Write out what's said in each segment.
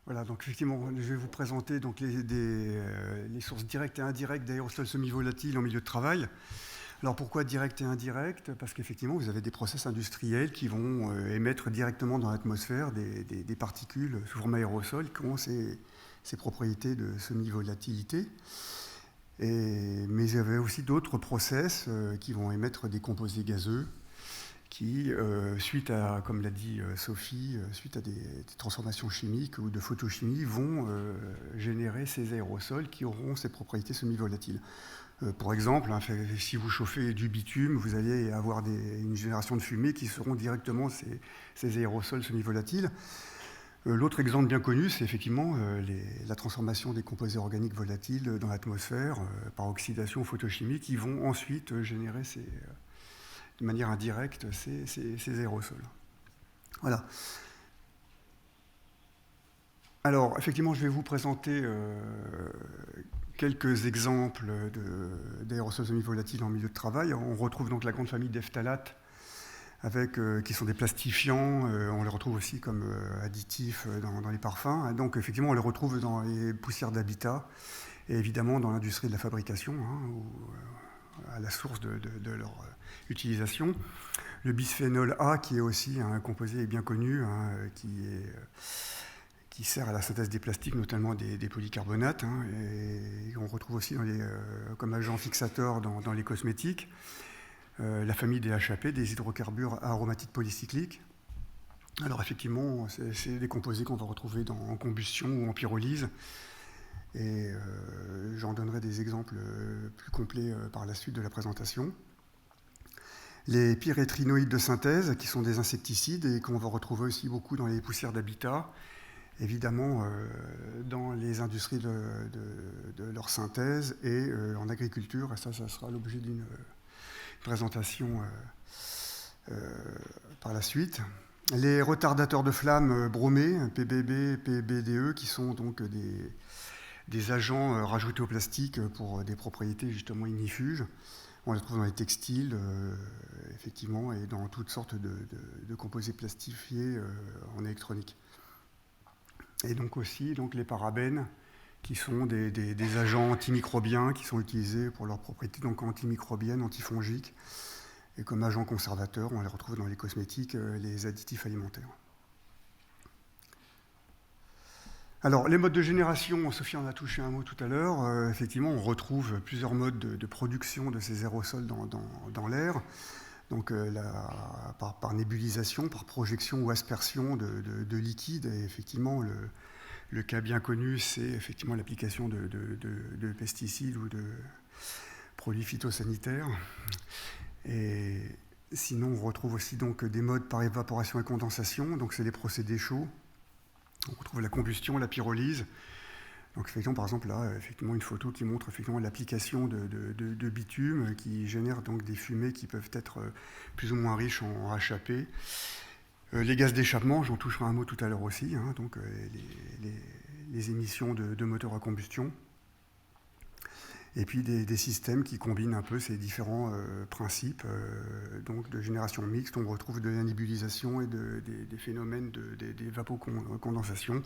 Voilà, donc effectivement, je vais vous présenter donc les sources directes et indirectes d'aérosols semi-volatiles en milieu de travail. Alors pourquoi direct et indirect? Parce qu'effectivement, vous avez des process industriels qui vont émettre directement dans l'atmosphère des particules sous forme aérosol qui ont ces propriétés de semi-volatilité. Mais il y avait aussi d'autres process qui vont émettre des composés gazeux qui, suite à, comme l'a dit Sophie, suite à des transformations chimiques ou de photochimie, vont générer ces aérosols qui auront ces propriétés semi-volatiles. Pour exemple, hein, si vous chauffez du bitume, vous allez avoir une génération de fumée qui seront directement ces aérosols semi-volatiles. L'autre exemple bien connu, c'est effectivement la transformation des composés organiques volatiles dans l'atmosphère par oxydation photochimique qui vont ensuite générer de manière indirecte ces aérosols. Voilà. Alors, effectivement, je vais vous présenter quelques exemples d'aérosols semi-volatiles en milieu de travail. On retrouve donc la grande famille des phtalates, qui sont des plastifiants. On les retrouve aussi comme additifs dans les parfums. Donc, effectivement, on les retrouve dans les poussières d'habitat et évidemment dans l'industrie de la fabrication, à la source de leur utilisation. Le bisphénol A, qui est aussi un composé bien connu, qui sert à la synthèse des plastiques, notamment des polycarbonates, et on retrouve aussi comme agent fixateur dans les cosmétiques. La famille des HAP, des hydrocarbures aromatiques polycycliques. Alors effectivement, c'est des composés qu'on va retrouver en combustion ou en pyrolyse. Et j'en donnerai des exemples plus complets par la suite de la présentation. Les pyrétrinoïdes de synthèse, qui sont des insecticides et qu'on va retrouver aussi beaucoup dans les poussières d'habitat, évidemment dans les industries de leur synthèse et en agriculture. Et ça sera l'objet d'une présentation par la suite. Les retardateurs de flamme bromés, PBB, PBDE, qui sont donc des agents rajoutés au plastique pour des propriétés justement ignifuges. On les trouve dans les textiles, effectivement, et dans toutes sortes de composés plastifiés en électronique. Et donc aussi les parabènes, qui sont des agents antimicrobiens qui sont utilisés pour leurs propriétés donc antimicrobiennes, antifongiques. Et comme agents conservateurs, on les retrouve dans les cosmétiques, les additifs alimentaires. Alors, les modes de génération, Sophie en a touché un mot tout à l'heure. Effectivement, on retrouve plusieurs modes de production de ces aérosols dans l'air. Donc, par nébulisation, par projection ou aspersion de liquide. Et effectivement, le cas bien connu, c'est effectivement l'application de pesticides ou de produits phytosanitaires. Et sinon, on retrouve aussi donc des modes par évaporation et condensation. Donc, c'est les procédés chauds. On retrouve la combustion, la pyrolyse. Donc, effectivement, par exemple, là, effectivement, une photo qui montre effectivement l'application de bitume qui génère donc des fumées qui peuvent être plus ou moins riches en HAP. Les gaz d'échappement, j'en toucherai un mot tout à l'heure aussi, donc les émissions de moteurs à combustion. Et puis des systèmes qui combinent un peu ces différents principes donc de génération mixte. On retrouve de la nébulisation et des phénomènes d'évapocondensation.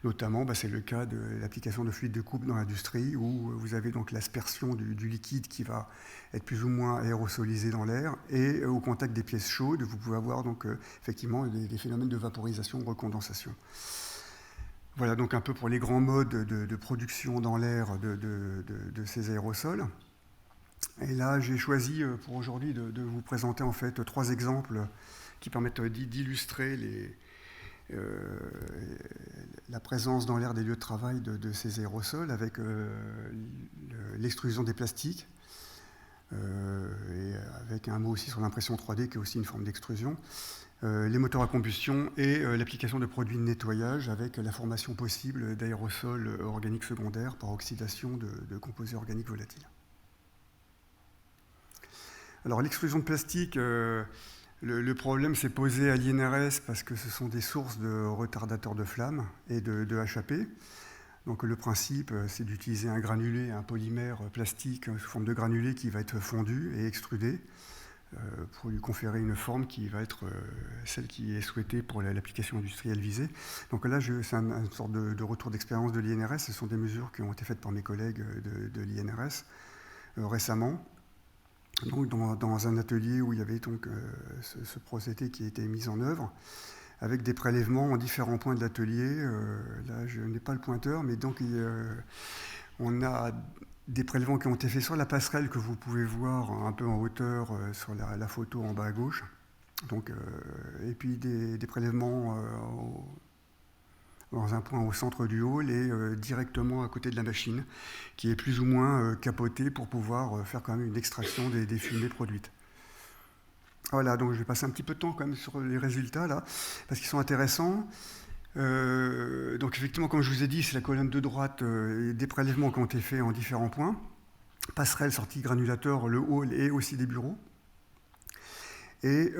Notamment, c'est le cas de l'application de fluides de coupe dans l'industrie où vous avez donc l'aspersion du liquide qui va être plus ou moins aérosolisé dans l'air. Et au contact des pièces chaudes, vous pouvez avoir donc effectivement des phénomènes de vaporisation, de recondensation. Voilà donc un peu pour les grands modes de production dans l'air de ces aérosols. Et là, j'ai choisi pour aujourd'hui de vous présenter en fait 3 exemples qui permettent d'illustrer la présence dans l'air des lieux de travail de ces aérosols avec l'extrusion des plastiques et avec un mot aussi sur l'impression 3D qui est aussi une forme d'extrusion. Les moteurs à combustion et l'application de produits de nettoyage avec la formation possible d'aérosols organiques secondaires par oxydation de composés organiques volatiles. Alors l'extrusion de plastique, le problème s'est posé à l'INRS parce que ce sont des sources de retardateurs de flamme et de HAP. Donc le principe, c'est d'utiliser un granulé, un polymère plastique sous forme de granulé qui va être fondu et extrudé. pour lui conférer une forme qui va être celle qui est souhaitée pour l'application industrielle visée. Donc là, c'est une sorte de retour d'expérience de l'INRS. Ce sont des mesures qui ont été faites par mes collègues de l'INRS récemment. Donc dans un atelier où il y avait donc ce procédé qui a été mis en œuvre, avec des prélèvements en différents points de l'atelier. Là, je n'ai pas le pointeur, mais donc on a des prélèvements qui ont été faits sur la passerelle que vous pouvez voir un peu en hauteur sur la photo en bas à gauche. Donc, et puis des prélèvements dans un point au centre du hall et directement à côté de la machine, qui est plus ou moins capotée pour pouvoir faire quand même une extraction des fumées produites. Voilà, donc je vais passer un petit peu de temps quand même sur les résultats là, parce qu'ils sont intéressants. Donc effectivement, comme je vous ai dit, c'est la colonne de droite des prélèvements qui ont été faits en différents points. Passerelle, sortie granulateur, le hall et aussi des bureaux. Et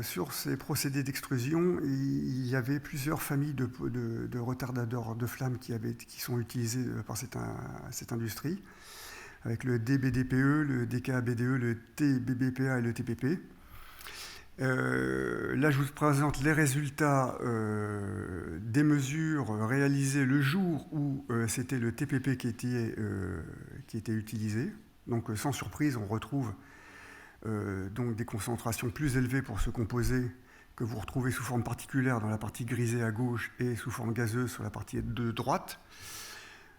sur ces procédés d'extrusion, il y avait plusieurs familles de retardadors de flammes qui sont utilisés par cette industrie, avec le DBDPE, le DKBDE, le TBBPA et le TPP. Là, je vous présente les résultats des mesures réalisées le jour où c'était le TPP qui était utilisé. Donc, sans surprise, on retrouve donc des concentrations plus élevées pour ce composé que vous retrouvez sous forme particulière dans la partie grisée à gauche et sous forme gazeuse sur la partie de droite.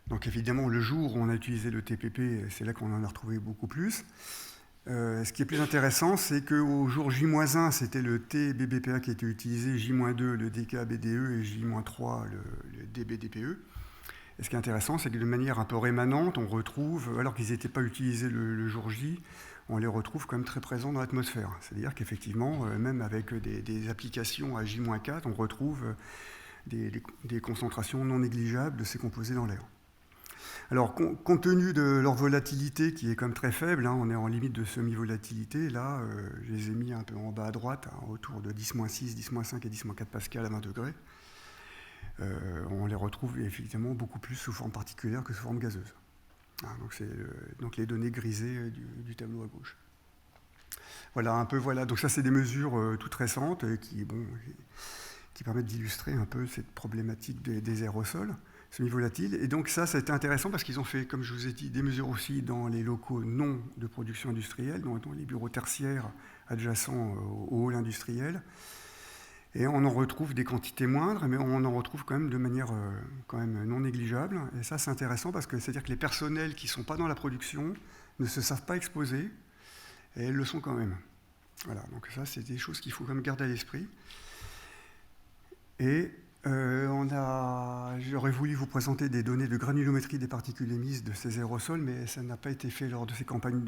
Donc, évidemment, le jour où on a utilisé le TPP, c'est là qu'on en a retrouvé beaucoup plus. Ce qui est plus intéressant, c'est qu'au jour J-1, c'était le TBBPA qui était utilisé, J-2, le DKBDE et J-3, le DBDPE. Et ce qui est intéressant, c'est que de manière un peu rémanente, on retrouve, alors qu'ils n'étaient pas utilisés le jour J, on les retrouve quand même très présents dans l'atmosphère. C'est-à-dire qu'effectivement, même avec des applications à J-4, on retrouve des concentrations non négligeables de ces composés dans l'air. Alors, compte tenu de leur volatilité qui est quand même très faible, hein, on est en limite de semi-volatilité, là, je les ai mis un peu en bas à droite, hein, autour de 10-6, 10-5 et 10-4 pascal à 20 degrés. On les retrouve effectivement beaucoup plus sous forme particulière que sous forme gazeuse. Ah, donc, c'est donc les données grisées du tableau à gauche. Voilà, un peu, voilà. Donc ça, c'est des mesures toutes récentes qui permettent d'illustrer un peu cette problématique des aérosols semi-volatiles. Et donc ça a été intéressant parce qu'ils ont fait, comme je vous ai dit, des mesures aussi dans les locaux non de production industrielle, dans les bureaux tertiaires adjacents au hall industriel. Et on en retrouve des quantités moindres, mais on en retrouve quand même de manière quand même non négligeable. Et ça, c'est intéressant parce que c'est-à-dire que les personnels qui ne sont pas dans la production ne se savent pas exposer, et elles le sont quand même. Voilà, donc ça, c'est des choses qu'il faut quand même garder à l'esprit. Et j'aurais voulu vous présenter des données de granulométrie des particules émises de ces aérosols, mais ça n'a pas été fait lors de ces campagnes.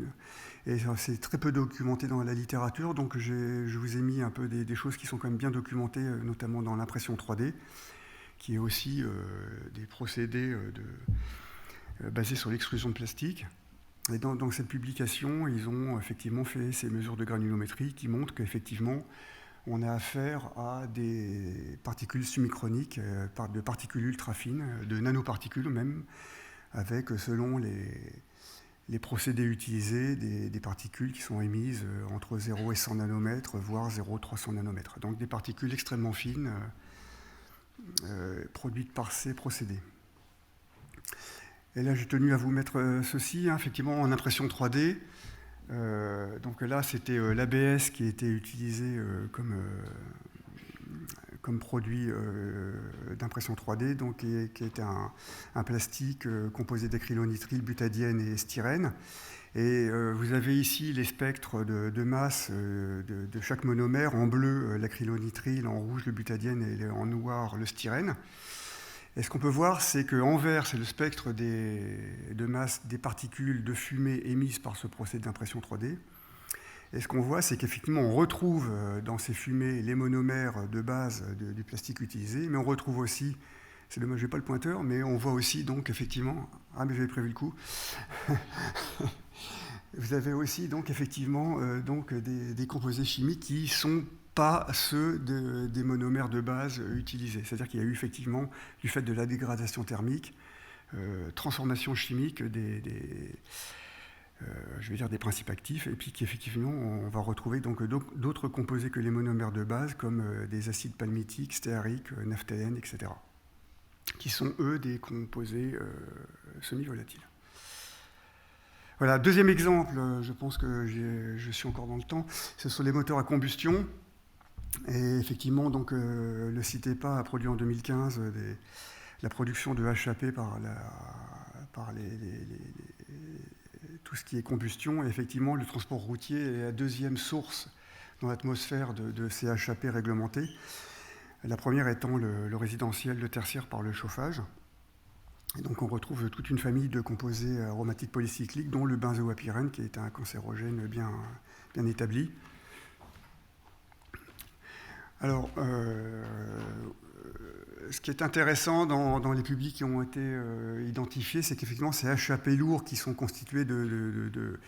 Et c'est très peu documenté dans la littérature, donc je vous ai mis un peu des choses qui sont quand même bien documentées, notamment dans l'impression 3D, qui est aussi des procédés basés sur l'extrusion de plastique. Et dans cette publication, ils ont effectivement fait ces mesures de granulométrie qui montrent qu'effectivement, on a affaire à des particules submicroniques, de particules ultra fines, de nanoparticules même, avec, selon les procédés utilisés, des particules qui sont émises entre 0 et 100 nanomètres, voire 0,300 nanomètres. Donc des particules extrêmement fines produites par ces procédés. Et là, j'ai tenu à vous mettre ceci, hein, effectivement, en impression 3D. Donc là, c'était l'ABS qui était utilisé comme produit d'impression 3D, donc, qui était un plastique composé d'acrylonitrile, butadiène et styrène. Et vous avez ici les spectres de masse de chaque monomère, en bleu l'acrylonitrile, en rouge le butadiène et en noir le styrène. Et ce qu'on peut voir, c'est qu'en vert, c'est le spectre de masse des particules de fumée émises par ce procédé d'impression 3D. Et ce qu'on voit, c'est qu'effectivement, on retrouve dans ces fumées les monomères de base du plastique utilisé, mais on retrouve aussi, c'est dommage, je n'ai pas le pointeur, mais on voit aussi, donc, effectivement, ah, mais j'avais prévu le coup. Vous avez aussi, donc, effectivement, des composés chimiques qui sont pas ceux des monomères de base utilisés. C'est-à-dire qu'il y a eu effectivement, du fait de la dégradation thermique, transformation chimique je vais dire des principes actifs, et puis qu'effectivement, on va retrouver donc d'autres composés que les monomères de base, comme des acides palmitiques, stéariques, naphtalènes, etc., qui sont, eux, des composés semi-volatiles. Voilà, deuxième exemple, je pense que je suis encore dans le temps, ce sont les moteurs à combustion. Et effectivement, donc, le CITEPA a produit en 2015 la production de HAP par tout ce qui est combustion. Et effectivement, le transport routier est la deuxième source dans l'atmosphère de ces HAP réglementés. La première étant le résidentiel, le tertiaire par le chauffage. Et donc on retrouve toute une famille de composés aromatiques polycycliques, dont le benzoapyrène, qui est un cancérogène bien établi. Alors, ce qui est intéressant dans les publics qui ont été identifiés, c'est qu'effectivement, ces HAP lourds qui sont constitués de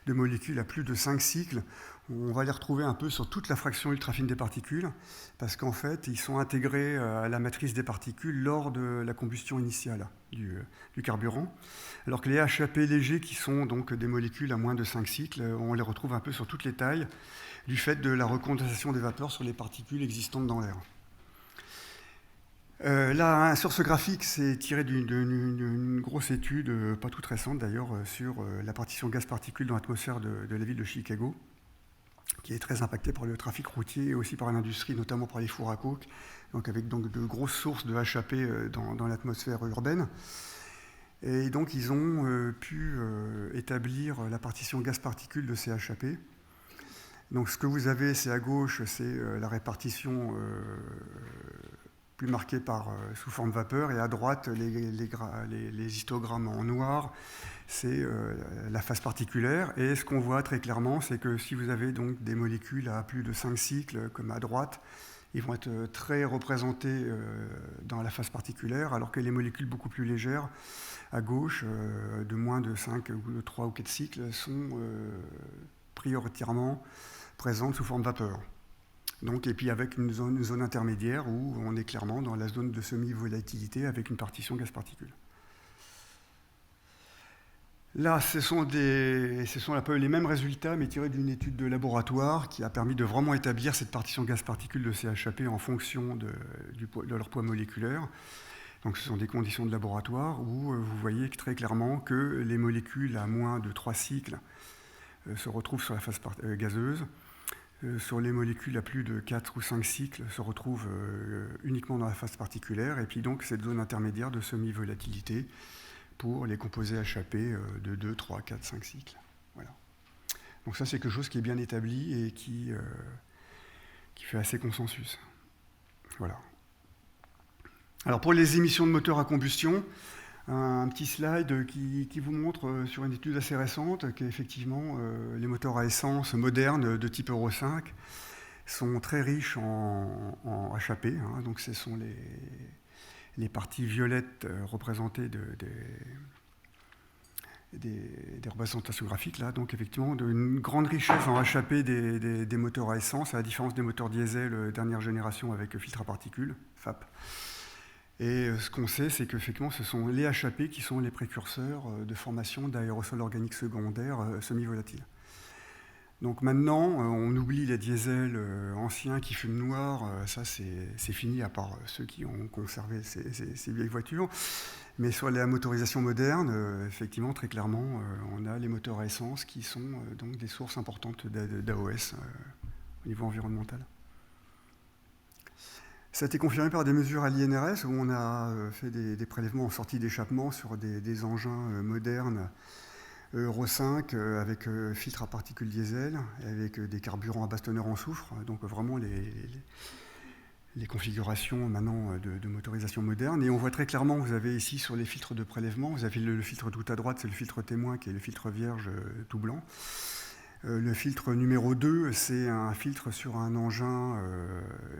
molécules à plus de 5 cycles, on va les retrouver un peu sur toute la fraction ultrafine des particules, parce qu'en fait, ils sont intégrés à la matrice des particules lors de la combustion initiale du carburant, alors que les HAP légers, qui sont donc des molécules à moins de 5 cycles, on les retrouve un peu sur toutes les tailles, du fait de la recondensation des vapeurs sur les particules existantes dans l'air. Là, sur ce graphique, c'est tiré d'une grosse étude, pas toute récente d'ailleurs, sur la partition gaz-particules dans l'atmosphère de la ville de Chicago, qui est très impactée par le trafic routier et aussi par l'industrie, notamment par les fours à coke, donc avec donc de grosses sources de HAP dans l'atmosphère urbaine. Et donc, ils ont pu établir la partition gaz-particules de ces HAP. Donc, ce que vous avez, c'est à gauche, c'est la répartition plus marquée sous forme vapeur, et à droite, les histogrammes en noir, c'est la phase particulière. Et ce qu'on voit très clairement, c'est que si vous avez donc des molécules à plus de 5 cycles, comme à droite, ils vont être très représentés dans la phase particulière, alors que les molécules beaucoup plus légères, à gauche, de moins de 5 ou de 3 ou 4 cycles, sont prioritairement présentes sous forme vapeur. Donc, et puis avec une zone intermédiaire où on est clairement dans la zone de semi-volatilité avec une partition gaz-particule. Là, ce sont un peu les mêmes résultats, mais tirés d'une étude de laboratoire qui a permis de vraiment établir cette partition gaz-particule de ces HAP en fonction de leur poids moléculaire. Donc, ce sont des conditions de laboratoire où vous voyez très clairement que les molécules à moins de 3 cycles se retrouvent sur la phase gazeuse. Sur les molécules à plus de 4 ou 5 cycles se retrouvent uniquement dans la phase particulière, et puis donc cette zone intermédiaire de semi-volatilité pour les composés HAP de 2, 3, 4, 5 cycles. Voilà. Donc ça, c'est quelque chose qui est bien établi et qui fait assez consensus. Voilà. Alors pour les émissions de moteurs à combustion, un petit slide qui vous montre sur une étude assez récente qu'effectivement les moteurs à essence modernes de type Euro 5 sont très riches en HAP, hein, donc ce sont les parties violettes représentées des représentations graphiques, là, donc effectivement une grande richesse en HAP des moteurs à essence, à la différence des moteurs diesel dernière génération avec filtre à particules, FAP. Et ce qu'on sait, c'est qu'effectivement, ce sont les HAP qui sont les précurseurs de formation d'aérosols organiques secondaires semi-volatiles. Donc maintenant, on oublie les diesels anciens qui fument noir, ça c'est fini, à part ceux qui ont conservé ces vieilles voitures. Mais sur la motorisation moderne, effectivement, très clairement, on a les moteurs à essence qui sont donc des sources importantes d'AOS au niveau environnemental. Ça a été confirmé par des mesures à l'INRS où on a fait des prélèvements en sortie d'échappement sur des engins modernes Euro 5 avec filtre à particules diesel, avec des carburants à bastonneur en soufre, donc vraiment les configurations maintenant de motorisation moderne. Et on voit très clairement, vous avez ici sur les filtres de prélèvement, vous avez le filtre tout à droite, c'est le filtre témoin qui est le filtre vierge tout blanc. Le filtre numéro 2, c'est un filtre sur un engin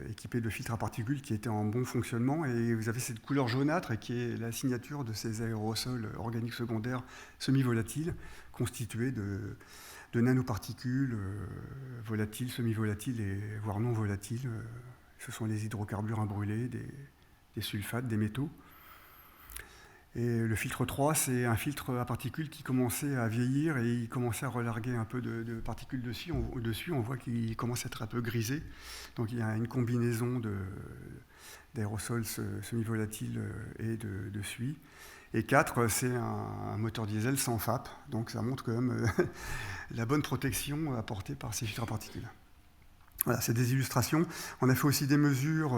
équipé de filtres à particules qui était en bon fonctionnement. Et vous avez cette couleur jaunâtre qui est la signature de ces aérosols organiques secondaires semi-volatiles, constitués de nanoparticules volatiles, semi-volatiles et voire non volatiles. Ce sont les hydrocarbures imbrûlés, des sulfates, des métaux. Et le filtre 3, c'est un filtre à particules qui commençait à vieillir et il commençait à relarguer un peu de particules dessus. On voit qu'il commence à être un peu grisé. Donc il y a une combinaison d'aérosols semi-volatiles et de suie. Et 4, c'est un moteur diesel sans FAP. Donc ça montre quand même la bonne protection apportée par ces filtres à particules. Voilà, c'est des illustrations. On a fait aussi des mesures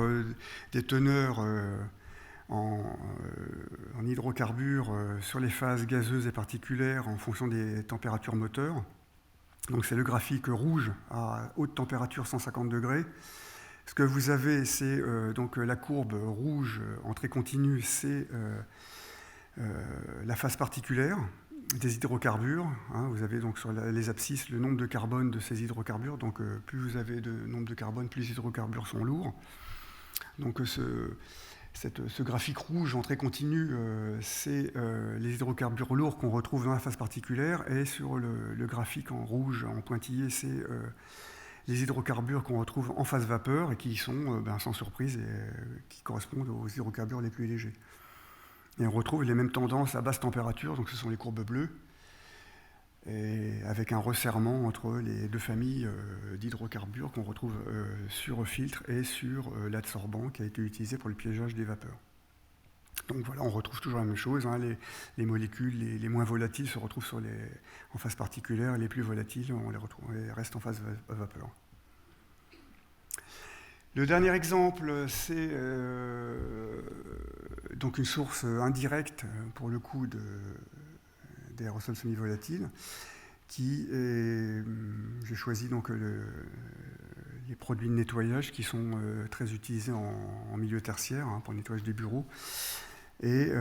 des teneurs en hydrocarbures sur les phases gazeuses et particulières en fonction des températures moteurs. Donc c'est le graphique rouge à haute température 150 degrés. Ce que vous avez, c'est donc la courbe rouge en trait continu, c'est la phase particulière des hydrocarbures. Vous avez donc sur les abscisses le nombre de carbone de ces hydrocarbures. Donc plus vous avez de nombre de carbone, plus les hydrocarbures sont lourds. Donc ce graphique rouge en trait continu, c'est les hydrocarbures lourds qu'on retrouve dans la phase particulière, et sur le graphique en rouge, en pointillé, c'est les hydrocarbures qu'on retrouve en phase vapeur et qui sont, sans surprise, qui correspondent aux hydrocarbures les plus légers. Et on retrouve les mêmes tendances à basse température, donc ce sont les courbes bleues, et avec un resserrement entre les deux familles d'hydrocarbures qu'on retrouve sur filtre et sur l'adsorbant qui a été utilisé pour le piégeage des vapeurs. Donc voilà, on retrouve toujours la même chose. Les molécules les moins volatiles se retrouvent en phase particulière, et les plus volatiles, on les reste en phase vapeur. Le dernier exemple, c'est donc une source indirecte, pour le coup, d'aérosols semi-volatiles, j'ai choisi donc les produits de nettoyage qui sont très utilisés en milieu tertiaire, pour le nettoyage des bureaux, et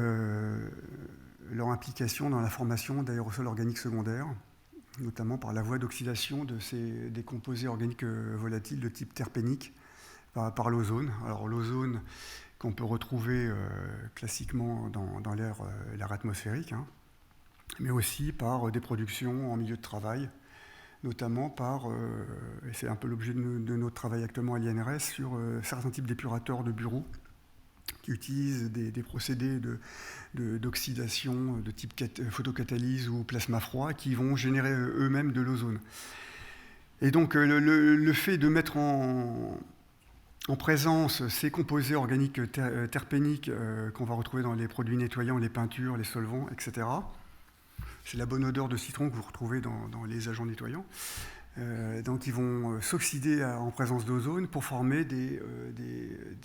leur implication dans la formation d'aérosols organiques secondaires, notamment par la voie d'oxydation des composés organiques volatiles de type terpénique par l'ozone. Alors l'ozone qu'on peut retrouver classiquement dans l'air atmosphérique, mais aussi par des productions en milieu de travail, notamment et c'est un peu l'objet de notre travail actuellement à l'INRS, sur certains types d'épurateurs de bureaux qui utilisent des procédés d'oxydation de type photocatalyse ou plasma froid qui vont générer eux-mêmes de l'ozone. Et donc le fait de mettre en présence ces composés organiques terpéniques qu'on va retrouver dans les produits nettoyants, les peintures, les solvants, etc., c'est la bonne odeur de citron que vous retrouvez dans les agents nettoyants. Donc ils vont s'oxyder en présence d'ozone pour former des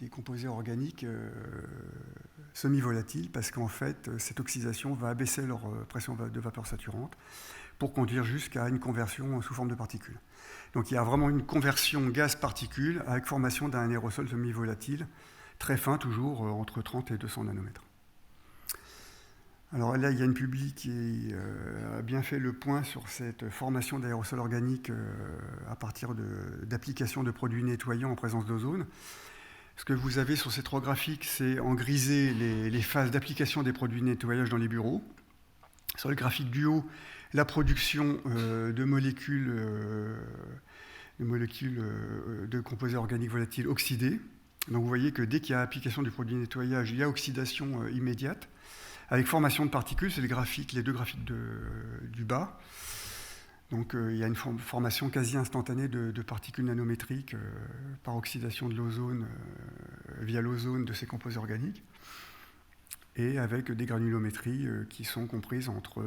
composés organiques semi-volatiles, parce qu'en fait, cette oxydation va abaisser leur pression de vapeur saturante pour conduire jusqu'à une conversion sous forme de particules. Donc il y a vraiment une conversion gaz-particule avec formation d'un aérosol semi-volatile, très fin toujours, entre 30 et 200 nanomètres. Alors là, il y a une publi qui a bien fait le point sur cette formation d'aérosols organiques à partir d'applications de produits nettoyants en présence d'ozone. Ce que vous avez sur ces trois graphiques, c'est en grisé les phases d'application des produits de nettoyage dans les bureaux. Sur le graphique du haut, la production de molécules de composés organiques volatiles oxydés. Donc vous voyez que dès qu'il y a application du produit de nettoyage, il y a oxydation immédiate, avec formation de particules, c'est les deux graphiques du bas. Donc il y a une formation quasi instantanée de particules nanométriques par oxydation de l'ozone via l'ozone de ces composés organiques, et avec des granulométries qui sont comprises entre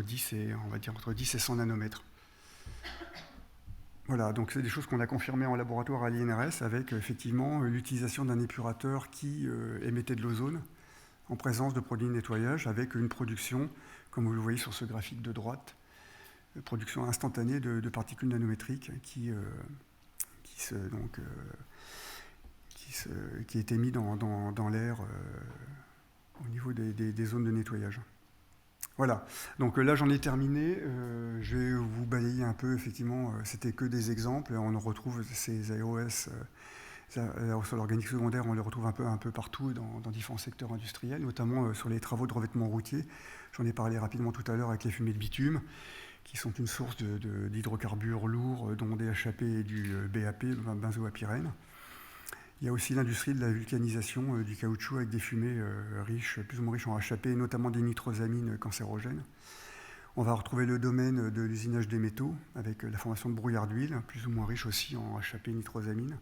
10 et 100 nanomètres. Voilà, donc c'est des choses qu'on a confirmées en laboratoire à l'INRS, avec effectivement l'utilisation d'un épurateur qui émettait de l'ozone en présence de produits de nettoyage, avec une production, comme vous le voyez sur ce graphique de droite, production instantanée de particules nanométriques qui est émise dans l'air au niveau des zones de nettoyage. Voilà, donc là j'en ai terminé. Je vais vous balayer un peu, effectivement, c'était que des exemples. On retrouve ces aérosols organiques secondaires, on les retrouve un peu partout dans différents secteurs industriels, notamment sur les travaux de revêtement routier. J'en ai parlé rapidement tout à l'heure avec les fumées de bitume, qui sont une source d'hydrocarbures lourds, dont des HAP et du BAP, benzoapyrène. Il y a aussi l'industrie de la vulcanisation du caoutchouc avec des fumées plus ou moins riches en HAP, et notamment des nitrosamines cancérogènes. On va retrouver le domaine de l'usinage des métaux, avec la formation de brouillard d'huile, plus ou moins riche aussi en HAP nitrosamine.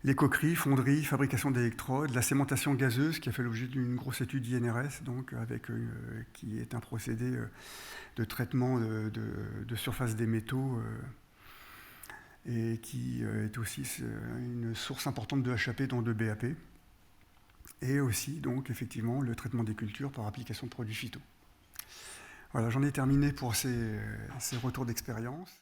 Les coqueries, fonderies, fabrication d'électrodes, la cémentation gazeuse qui a fait l'objet d'une grosse étude INRS, donc, qui est un procédé de traitement de surface des métaux et qui est aussi une source importante de HAP, dont de BAP. Et aussi, donc, effectivement, le traitement des cultures par application de produits phyto. Voilà, j'en ai terminé pour ces retours d'expérience.